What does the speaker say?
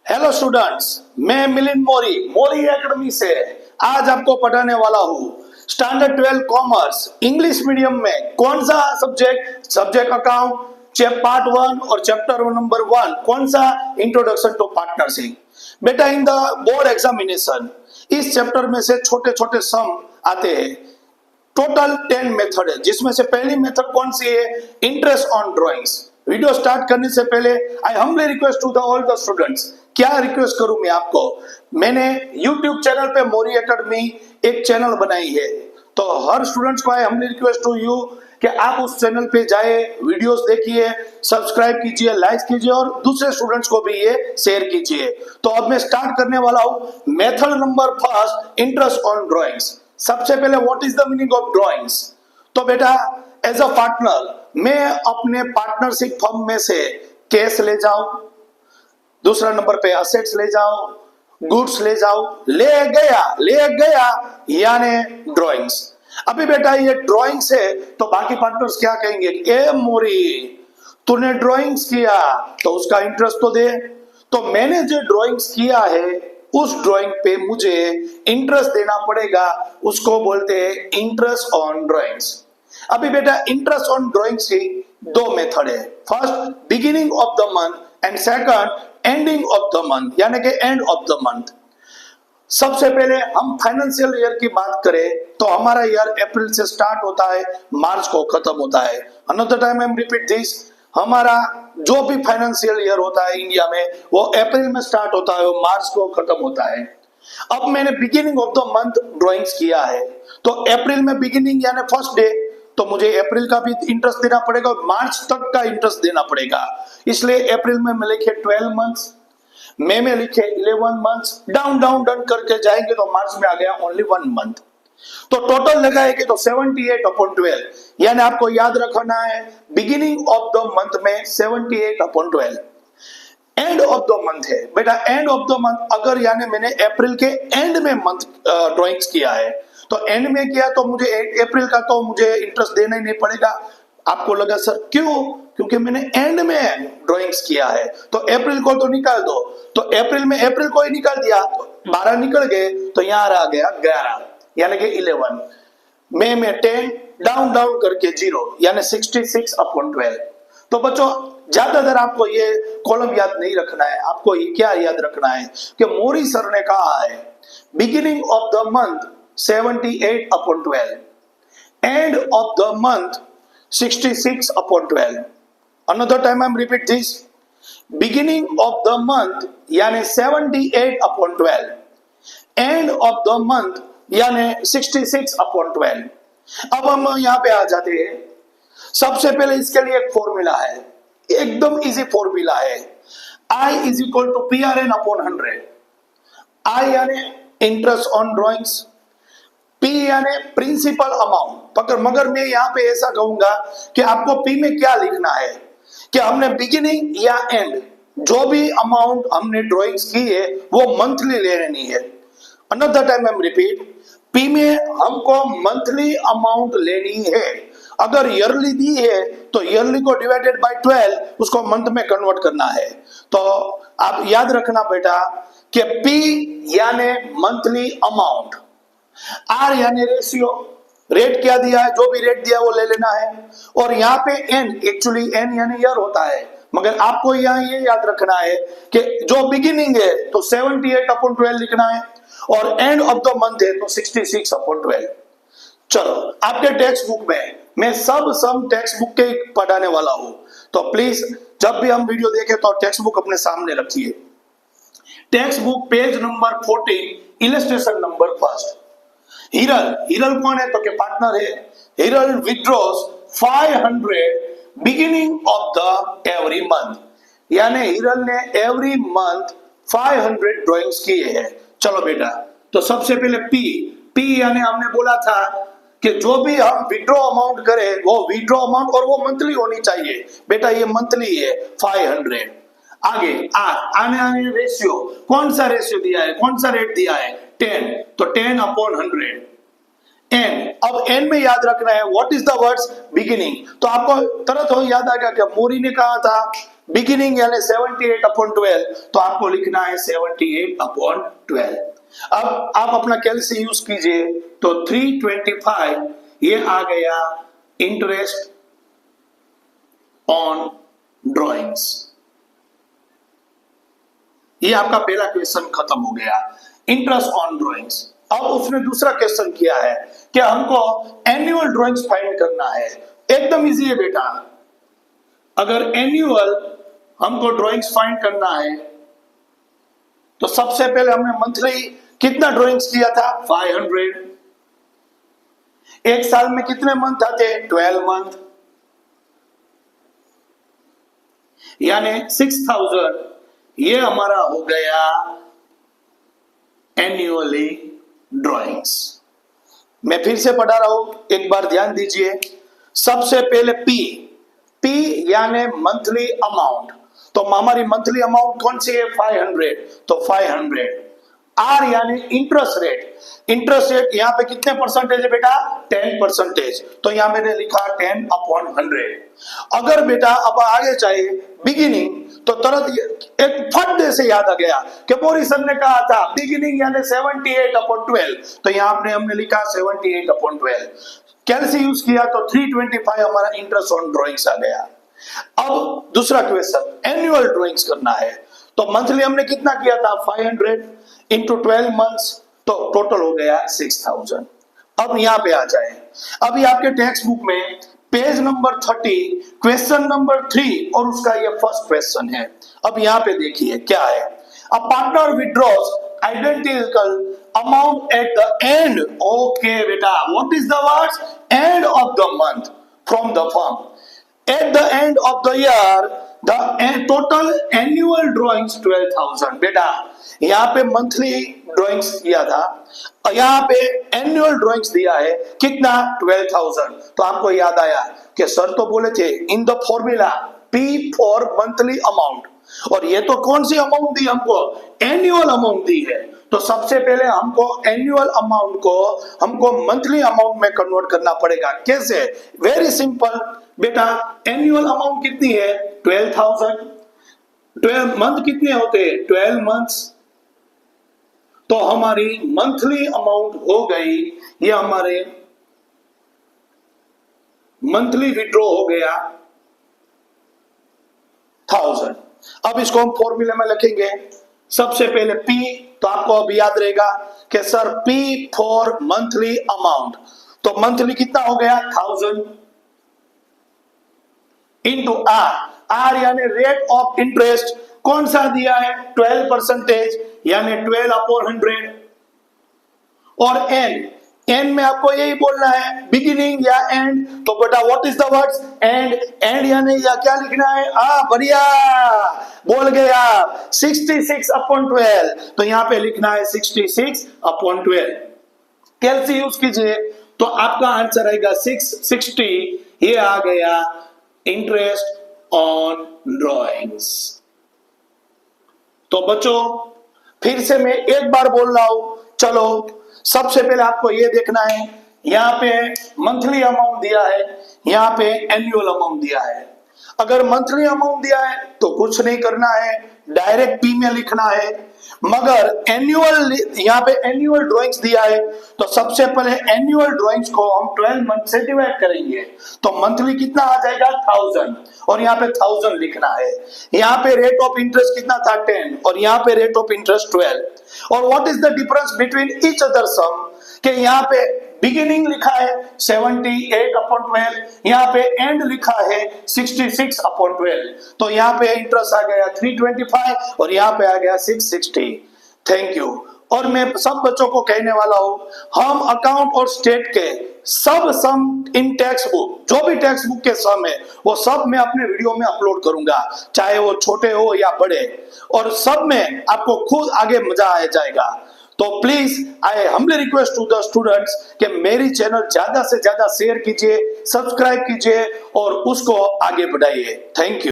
Hello students, मैं मिलिंद मोरी मोरी academy से आज आपको पढ़ाने वाला हूँ स्टैंडर्ड 12 कॉमर्स इंग्लिश मीडियम में कौन सा सब्जेक्ट अकाउंट पार्ट 1 और चैप्टर नंबर 1 कौन सा इंट्रोडक्शन टू पार्टनरशिप। बेटा, इन द बोर्ड एग्जामिनेशन इस चैप्टर में से छोटे छोटे सम आते हैं। टोटल 10 मेथड है, जिसमें से पहली मेथड कौन सी है? Interest on drawings. Video start करने से पहले I humbly request to the all the students, क्या रिक्वेस्ट करूं मैं आपको, मैंने YouTube चैनल पे मोरी एकेडमी एक चैनल बनाई है, तो हर स्टूडेंट्स को I humbly request to you कि आप उस चैनल पे जाए, वीडियोस देखिए, सब्सक्राइब कीजिए, लाइक कीजिए और दूसरे स्टूडेंट्स को भी ये शेयर कीजिए। तो अब मैं स्टार्ट करने वाला हूं method number first, interest on drawings. सबसे पहले what is the meaning of drawings? तो बेटा, एज अ पार्टनर मैं अपने पार्टनरशिप फर्म में से कैश ले जाऊं, दूसरा नंबर पे असेट्स ले जाऊं, गुड्स ले जाऊं, ले गया यानी ड्राइंग्स। अभी बेटा ये ड्राइंग्स है तो बाकी पार्टनर्स क्या कहेंगे? ए मोरी, तूने ड्राइंग्स किया तो उसका इंटरेस्ट तो दे। तो मैंने जो ड्राइंग्स किया है उस ड्राइंग पे मुझे इंटरेस्ट देना पड़ेगा, उसको बोलते हैं इंटरेस्ट ऑन ड्राइंग्स। अभी बेटा इंटरेस्ट ऑन ड्राइंग्स की दो मेथड है, first beginning of the month and second ending of the month यानी कि एंड ऑफ द मंथ। सबसे पहले हम फाइनेंशियल ईयर की बात करें तो हमारा ईयर अप्रैल से स्टार्ट होता है, मार्च को खत्म होता है। Another time I am repeat this, हमारा जो भी फाइनेंशियल ईयर होता है इंडिया में वो अप्रैल में स्टार्ट होता है और मार्च को खत्म होता है। अब मैंने beginning of the month drawings किया है, तो अप्रैल में बिगिनिंग यानी फर्स्ट डे, तो मुझे अप्रैल का भी इंटरेस्ट देना पड़ेगा और मार्च तक का इंटरेस्ट देना पड़ेगा। इसलिए अप्रैल में मैं लिखे 12 मंथ्स, मई में लिखे 11 मंथ्स, डाउन डाउन डन करके जाएंगे तो मार्च में आ गया ओनली 1 मंथ। तो टोटल लगाएंगे तो 78 अपॉन 12, यानी आपको याद रखना है बिगिनिंग ऑफ द मंथ में 78 upon 12 end of the month है। बेटा एंड ऑफ द मंथ अगर यानी मैंने अप्रैल के एंड में मंथ ड्राइंग्स किया है तो एंड में किया तो मुझे अप्रैल का तो मुझे इंटरेस्ट देना ही नहीं पड़ेगा। आपको लगा सर क्यों? क्योंकि मैंने एंड में ड्राइंग्स किया है, तो अप्रैल को तो निकाल दो, तो अप्रैल में अप्रैल को ही निकाल दिया तो 12 निकल गए, तो यहाँ आ गया 11 यानी कि 11, मई में 10, डाउन डाउन करके 0 यानी 66 अपॉन 12। तो बच्चों ज्यादातर आपको ये कॉलम याद नहीं रखना है, आपको ये क्या याद रखना है कि मोरी सर ने कहा है beginning of the month 78 upon 12, end of the month 66 upon 12. Another time I'm repeat this, beginning of the month यानी 78 upon 12, end of the month यानी 66 upon 12। अब हम यहाँ पे आ जाते हैं। सबसे पहले इसके लिए एक फॉर्मूला है, एकदम इजी फॉर्मूला है, I is equal to PRN upon 100। I यानी इंटरेस्ट ऑन ड्राइंग्स, P यानी प्रिंसिपल अमाउंट। मगर मैं यहाँ पे ऐसा कहूंगा कि आपको P में क्या लिखना है कि हमने बिगिनिंग या एंड जो भी अमाउंट हमने ड्राइंग्स की है वो मंथली लेनी है। Another time I am repeat, P में हमको मंथली अमाउंट लेनी है। अगर ईयरली दी है तो ईयरली को डिवाइडेड बाय 12 उसको मंथ में कन्वर्ट करना है। तो आप याद रखना बेटा कि P यानी मंथली अमाउंट, आर यानी रेशियो, रेट क्या दिया है, जो भी रेट दिया है वो ले लेना है, और यहाँ पे एन, एक्चुअली एन यानी ईयर होता है, मगर आपको यहाँ ये याद रखना है कि जो बिगिनिंग है तो 78 अपॉन 12 लिखना है और एंड ऑफ द मंथ है तो 66 अपॉन 12। चलो आपके टेक्स्ट बुक में मैं सब सम टेक्स्ट बुक के पढ़ाने वाला हूं, तो प्लीज जब भी हम वीडियो देखें तो टेक्स्ट बुक अपने सामने रखिए। Textbook page number 14, illustration number first. Hiral कौन है? तो के पार्टनर है। Hiral withdraws 500 beginning of the every month, यानी हिरल ने एवरी मंथ 500 ड्राइंग्स किए हैं। चलो बेटा, तो सबसे पहले पी यानी हमने बोला था कि जो भी हम विड्रॉ अमाउंट करें वो विड्रॉ अमाउंट और वो मंथली होनी चाहिए। बेटा ये मंथली है 500। आगे आने रेशियो, कौन सा रेशियो दिया है, कौन सा रेट दिया है? 10, तो 10 अपॉन 100। एन, अब एन में याद रखना है what is the words beginning. तो आपको तरत हो याद आ गया कि मोरी ने कहा था बिगिनिंग यानी 78/12, तो आपको लिखना है 78/12। अब आप अपना कैलसी यूज कीजिए, तो 325 ये आ गया इंटरेस्ट ऑन ड्रॉइंग्स। ये आपका पहला क्वेश्चन खत्म हो गया, इंटरेस्ट ऑन ड्रॉइंग्स। अब उसने दूसरा क्वेश्चन किया है कि हमको एनुअल ड्रॉइंग्स फाइंड करना है। एकदम इजी है बेटा, अगर एनुअल हमको ड्रॉइंग्स फाइंड करना है तो सबसे पहले हमने मंथली कितना ड्रॉइंग्स किया था, 500। एक साल में कितने मंथ आते, 12 मंथ, यानी 6000 ये हमारा हो गया एनुअली ड्रॉइंग्स। मैं फिर से पढ़ा रहा हूं, एक बार ध्यान दीजिए। सबसे पहले पी यानी मंथली अमाउंट, तो हमारी मंथली अमाउंट कौन सी है, 500, तो 500। आर यानी इंटरेस्ट रेट, इंटरेस्ट रेट यहाँ पे कितने परसेंटेज है बेटा, 10%, तो यहाँ मैंने लिखा 10/100। अगर बेटा अब आगे चाहिए बिगिनिंग, तो तुरंत एक फट से याद आ गया कि मोरिसन ने कहा था बिगिनिंग यानी 78/12, तो यहाँ पे हमने लिखा 78/12। कैलसी यूज किया तो 325 हमारा इंटरेस्ट ऑन ड्रॉइंग्स आ गया। अब दूसरा क्वेश्चन, एनुअल ड्रॉइंग्स करना है, तो मंथली हमने कितना किया था, 500 इंटू 12 मंथ्स, तो टोटल हो गया 6000। अब यहाँ पे आ जाए, अभी आपके टेक्स्ट बुक में पेज नंबर 30 क्वेश्चन नंबर 3 और उसका ये फर्स्ट क्वेश्चन है। अब यहाँ पे देखिए क्या है, a partner withdraws identical amount at the end, okay beta, what is the words, end of the month from the firm, at the end of the year the total annual drawings 12,000। बेटा यहाँ पे monthly drawings दिया था, यहाँ पे annual drawings दिया है कितना, 12,000। तो आपको याद आया कि सर तो बोले थे in the formula P for monthly amount, और ये तो कौन सी अमाउंट दी हमको, एनुअल अमाउंट दी है। तो सबसे पहले हमको एनुअल अमाउंट को हमको मंथली अमाउंट में कन्वर्ट करना पड़ेगा। कैसे, वेरी सिंपल बेटा, एनुअल अमाउंट कितनी है, 12,000, 12 मंथ कितने होते हैं, 12 मंथ्स, तो हमारी मंथली अमाउंट हो गई, ये हमारे मंथली विड्रॉ हो गया 1000। अब इसको हम फॉर्मूला में लिखेंगे, सबसे पहले P, तो आपको अब याद रहेगा कि sir P for monthly amount, तो मंथली कितना हो गया 1000 इंटू R यानी रेट ऑफ इंटरेस्ट कौन सा दिया है, 12% यानी 12/100, और एंड में आपको यही बोलना है बिगिनिंग या एंड, तो बेटा what is the words, and यानी या क्या लिखना है, बढ़िया बोल गए आप, 66/12, तो यहाँ पे लिखना है 66/12। कैलसी यूज कीजिए तो आपका आंसर आएगा 660, ये आ गया इंटरेस्ट ऑन ड्रॉइंग्स। तो बच्चों फिर से मैं एक बार बोल रहा हूं, चलो सबसे पहले आपको ये देखना है, यहाँ पे मंथली अमाउंट दिया है, यहाँ पे एनुअल अमाउंट दिया है। अगर मंथली अमाउंट दिया है तो कुछ नहीं करना है, डायरेक्ट P में लिखना है, मगर एनुअल यहाँ पे एनुअल ड्राइंग्स दिया है, तो सबसे पहले एनुअल ड्राइंग्स को हम 12 मंथ से डिवाइड करेंगे, तो मंथली कितना आ जाएगा 1000, और यहाँ पे 1000 लिखना है। यहाँ पे रेट ऑफ इंटरेस्ट कितना था 10, और यहाँ पे रेट ऑफ इंटरेस्ट 12, और what is the difference between each other sum, कि यहाँ पे बिगिनिंग लिखा है 78/12, यहाँ पे एंड लिखा है 66/12, तो यहाँ पे इंटरेस्ट आ गया 325 और यहाँ पे आ गया 660। Thank you. और मैं सब बच्चों को कहने वाला हूं, हम अकाउंट और स्टेट के सब सम इन टेक्स्ट बुक, जो भी टेक्स्ट बुक के सम है वो सब मैं अपने वीडियो में अपलोड करूंगा, चाहे वो छोटे हो या बड़े, और सब में आपको खुद आगे मजा आ जाएगा। तो please I humbly request to the students कि मेरी चैनल ज्यादा से ज्यादा शेयर कीजिए, सब्सक्राइब कीजिए और उसको आगे बढ़ाइए। Thank you.